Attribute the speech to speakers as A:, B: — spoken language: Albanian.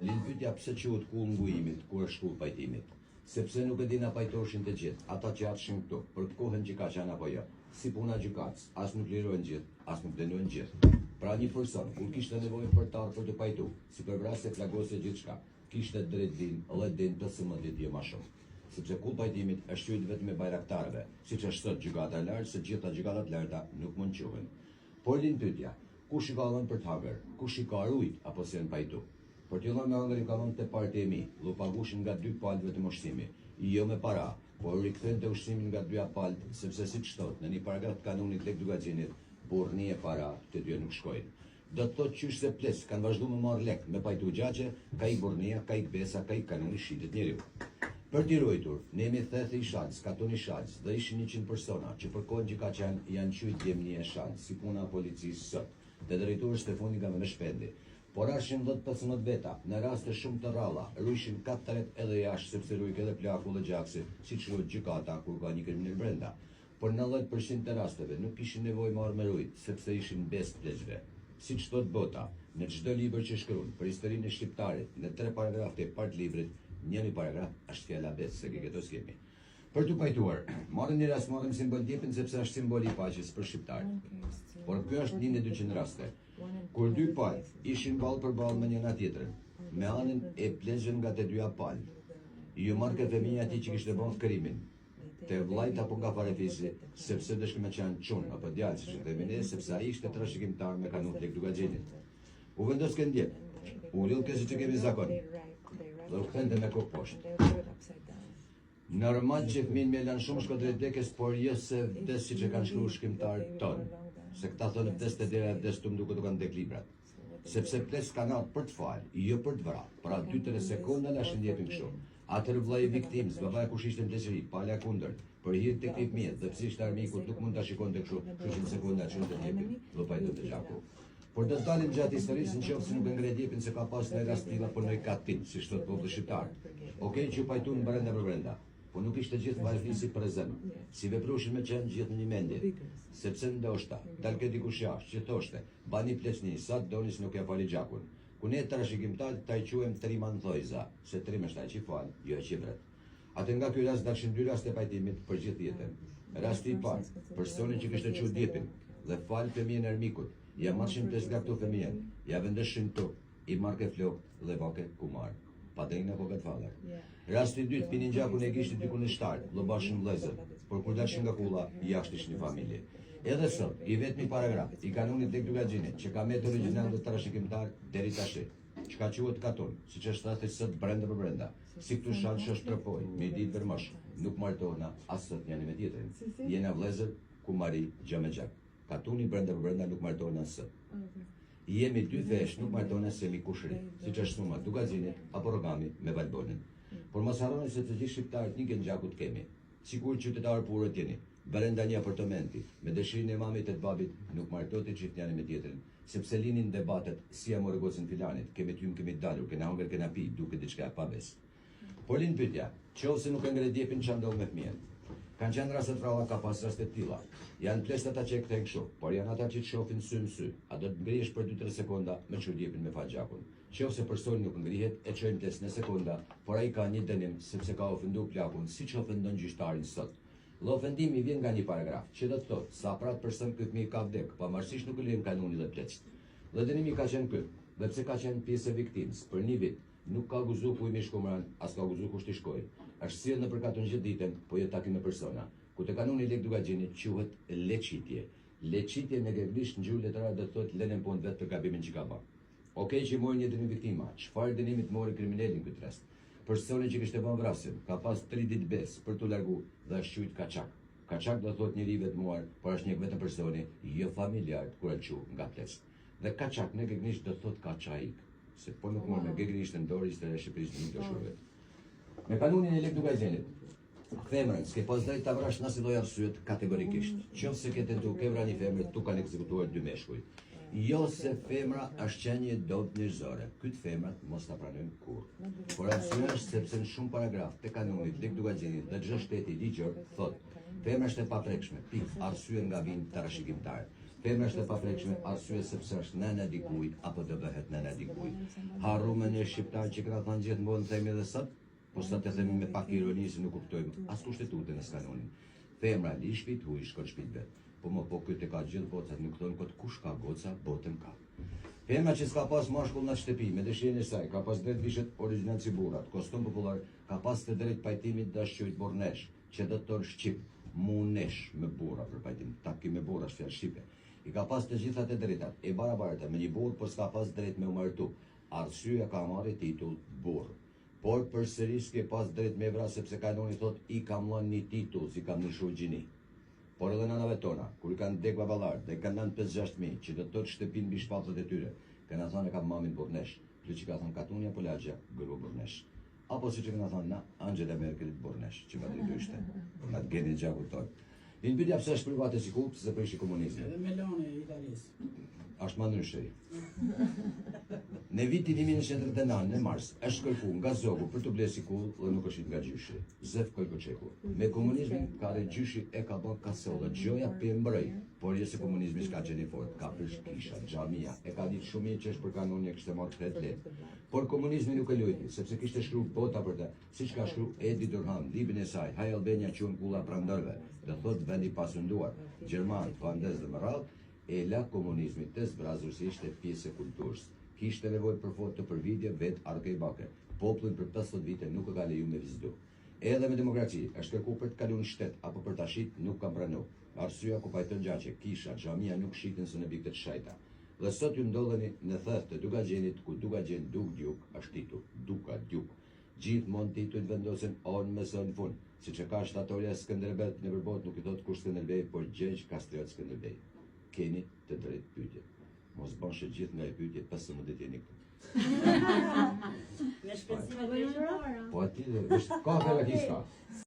A: por lind pyetja pse quhet kull ngujimit kur është shkull pajtimit. Sepse nuk e dina pajtoshin të gjithë, ata që atshin këtu, për kohën që ka qenë apo jo. Si puna gjykatës, as nuk lirojnë gjithë, as nuk dënojnë gjithë. Pra një person, kur kishte nevojë për të ardhur për të pajtu, si për vrasje flagose gjithçka, kishte drejt din, edhe din 15 ditë më shumë. Sepse kull pajtimit është qytet vetëm me bajraktarëve, siç është sot gjykata e lartë, se gjitha gjykatat e larta nuk mund quhen. Por lind pyetja, kush i ka dhënë për të hangër, kush i ka rujt apo si janë pajtu? Për t'ju dhënë me hangër i ka dhënë te parti e mi, lu pagushin nga 2 palë vetëm ushtimi, jo me para, por rikthente ushtrimin nga 2 palë, sepse siç thotë në një paragraf të kanunit lek dugaxhinit, burrni e para të dy nuk shkojnë. Do të thotë qysh se ples kanë vazhduar me marr lek, me pajtu gjaqe, ka i burrnia, ka i besa, ka i kanuni shitet njeriu. Për t'i ruajtur, ne jemi thethi i shans, katoni shans, dhe ishin 100 persona që për kohën që ka qenë janë qujt jemni e shans, si puna policisë sot, dhe drejtori Stefani nga me shpendi. Por arshin 10-15 veta, në raste shumë të ralla, rujshin 4 edhe jashtë, sepse rujk edhe plaku dhe gjaksi, si që rujt gjykata kur ka një kriminal brenda. Por 90% të rasteve nuk ishin nevojë marrë me rujt, sepse ishin best pleqve. Si që thot bota, në çdo libër që shkruan për historinë e shqiptarit, në 3 paragraf të part librit, njëri paragraf është fjala bes, se këto skemi. Për t'u pajtuar, marrën një rast, marrëm simbol djepin sepse është simboli i paqes për shqiptarët. Por kjo është 1 në 200 raste. Kur 2 palë ishin ballë për ballë me njëna tjetrën, me anën e pleqën nga të dyja palë, ju marrë ke fëmija ati që kishte bën krimin, te vllajt apo nga farefisi, sepse dëshkë me qenë çun apo djalë, siç e themi ne, sepse ai ishte trashëgimtar me kanun lek dugaxhinit. U vendos ke ndjep, u lill ke siç e kemi zakon. Dhe u kthente me kokë poshtë. Normal që fëmin me lanë shumë shko drejt dekes, por jo se vdes siç e kanë shkruar shkrimtarët tonë. Se këta thonë vdes të dera vdes të mduket u kanë dek librat. Sepse ples kanë ardhur për të falë, jo për të vrarë. Pra 2-3 sekonda na shëndjetin kështu. Atër vllai viktimës, babai kush ishte në pleqëri, pala kundër, për hir të këtij fëmijë, dhe pse ishte armiku, nuk mund ta shikonte kështu, kështu në sekonda që të jepin, do pajtë të gjaku. Por do të dalim gjatë historisë nëse nuk e ngre djepin se ka pas në rast tilla po në katin, si thot populli shqiptar. Okej që pajtuan brenda për brenda, po nuk ishte gjithë varfisi prezant. Si veproshin me qenë gjithë në një mendje, sepse ndoshta dalke dikush jashtë që thoshte, bani pleçni, sa doni se nuk ja fali gjakun. Ku ne trashëgimtarët ta i quajmë triman thojza, se trim është ai që fal, jo ai që vret. Atë nga ky rast dalshin 2 raste pajtimit për gjithë jetën. Rasti i parë, personi që kishte qenë djepin dhe fal fëmijën e armikut, ja marrshin ples nga këto fëmijën, ja vendoshin tok, i marrë flok dhe vake kumar. Pa drejnë apo këtë falar. Rasti i dytë, pinin gjakun e gishtit diku në shtar, llobashin vëllezër, por kur dalshin nga kulla, jashtë ishin një familje. Edhe sot, i vetmi paragraf i kanunit lek dugaxhinit që ka metë origjinal dhe trashëgimtar deri tash, çka quhet katon, siç është thënë sot brenda për brenda. Si këtu shan që shtrapoj, me ditë vërmosh, nuk martohna as sot janë me tjetrin. Jena vëllezër, kumari, gjë gjak. Katuni brenda për brenda nuk martohen as sot. Jemi 2 vesh, nuk martohen as mi kushri, siç është suma dugaxhinit apo rogami me valbonin. Por mos harroni se të gjithë shqiptarët një gjakut kemi. Sikur qytetarë purët jeni, brenda një apartamenti, me dëshirin e mamit e të babit, nuk martohet gjithë njëri me tjetrin, sepse linin debatet si e morë gocën filanit, kemi t'jum, kemi dalur, kena hongër, kena pi, duke diçka e pabes. Por linë pyetja, qofse nuk e ngre djepin ç'a ndodh me fëmijën. Kanë qenë raste të rralla, ka pas raste të tilla. Janë plesht ata që e kthejnë kështu, por janë ata që të shohin sy në sy. A do të ngrihesh për 2-3 sekonda me çu djepin me faqjakun. Qofse personi nuk ngrihet, e çojnë ples në sekonda, por ai ka një dënim sepse ka ofenduar plakun, siç ofendon gjyqtarin sot. Dhe ofendimi vjen nga një paragraf, që do të thotë sa prat person ky fëmijë ka vdek, pavarësisht nuk e lën kanuni dhe pleqt. Dhe dënimi ka qenë ky, dhe pse ka qenë pjesë e viktimës, për 1 vit nuk ka guzu ku i me shkomran, as ka guzu kush t'i shkoj. Është sjell në përkatën gjithë ditën, po jo takim me persona. Ku te kanuni lek dugaxhinit quhet leçitje. Leçitje në gjerglisht në gjuhë letrare do të thotë lënën punë vetë për gabimin që ka bërë. Okej që mori një dënim viktima, çfarë dënimit mori kriminalin këtë rast? Personi që kishte bën vrasjen, ka pas 3 ditë bes për t'u largu dhe është quajtur kaçak. Kaçak do thotë njëri vetmuar, por është një vetëm personi, jo familjar, kur e quh nga ples. Dhe kaçak në gjerglisht do thotë kaçaik, se po nuk mor me gjerglisht në dorë ishte Shqipërisë nuk do shurvet. Me kanunin e lek dugaxhinit, femrën s'ke pas drejt ta vrash nëse do arsyet kategorikisht. Qofse ke tentuar ke vrarë një femër, tu kanë ekzekutuar 2 meshkuj. Jo se femra është qenë një dobë njerëzore. Këtë femrat mos ta pranojnë kurrë. Por arsyeja është sepse në shumë paragraf të kanunit lek dugaxhinit dhe çdo shteti ligjor thotë femra është e paprekshme. Arsye nga vin trashëgimtar. Femra është e paprekshme, arsye sepse është nëna dikujt apo do bëhet nëna dikujt. Harrume në shqiptar që kanë thënë gjithmonë themi edhe sot, po sot e themi me pak ironi se nuk kuptojmë as kushtetutën as kanonin. Femra li shtëpit, huaj shkon shtëpit vet. Po këtë e ka gjithë bocat, nuk thonë kot kush ka goca, botën ka. Femra që s'ka pas mashkull në shtëpi, me dëshirën e saj, ka pas drejt vishet original si burrat, kostum popular, ka pas të drejt pajtimit dashqyrit bornesh, që do të thonë shqip, munesh me burra për pajtim, taki me burra është fjalë shqipe. I ka pas të gjitha të drejtat, e barabarta me një burr, por s'ka pas drejt me u martu. Arsyeja ka marrë titull burr. Por përsëri s'ke pas drejt me vras sepse kanoni thot i kam lënë një titull si kam një shurgjini. Por edhe nanave tona, kur i kanë dek baballar, dhe kanë nënë 5-6 që do të thotë shtëpin mbi shpallët e tyre, kanë thënë e kam mamin Bornesh, plus që ka thënë Katunja Polagja, gërru Bornesh. Apo siç e kanë thënë na Angela Merkel Bornesh, që vetë dy ishte. Na gjeni gjaku tonë. Një pyetje pse është private si kuptë se prishi komunizmi.
B: Edhe Meloni e Italisë.
A: Është më ndryshe. Në vitin 1939 në mars është kërkuar nga zogu për të blesi kull dhe nuk është nga gjyshi. Zef Kojkoçeku. Me komunizmin ka re gjyshi e ka bën kasolla, gjoja pe mbroj, por jo se komunizmi s'ka qenë fort, ka prish kisha, xhamia, e ka ditë shumë që është për kanonin e kishte marrë 3 letë. Por komunizmi nuk e lojti, sepse kishte shkruar bota për të, siç ka shkruar Edi Durham, librin e saj, Haj Albania quhen kulla prandorëve, do thotë vendi pasunduar, gjerman, holandez dhe më radh, e la komunizmin të zbrazur si ishte pjesë e kulturës. Kishte nevojë për foto për video vet Arkej Bake. Popullin për 50 vite nuk e ka leju me vizitu. Edhe me demokraci, është kërkuar për të kaluar në shtet apo për ta shit nuk ka pranuar. Arsyeja ku pajton gjaqe, kisha, xhamia nuk shiten se në bikët shajta. Dhe sot ju ndodheni në theth të Dugagjenit ku Dugagjen Duk është titull, Duka Djuk. Gjithmonë titujt vendosen on me së në fund, siç e ka shtatorja Skënderbej në përbot nuk i thot kush Skënderbej, por Gjergj Kastriot Skënderbej. Keni të drejtë pyetje. Mos bëshë gjithë nga e pyetje 15 ditë jeni këtu.
C: Me shpenzime të gjëra?
A: Po aty, ka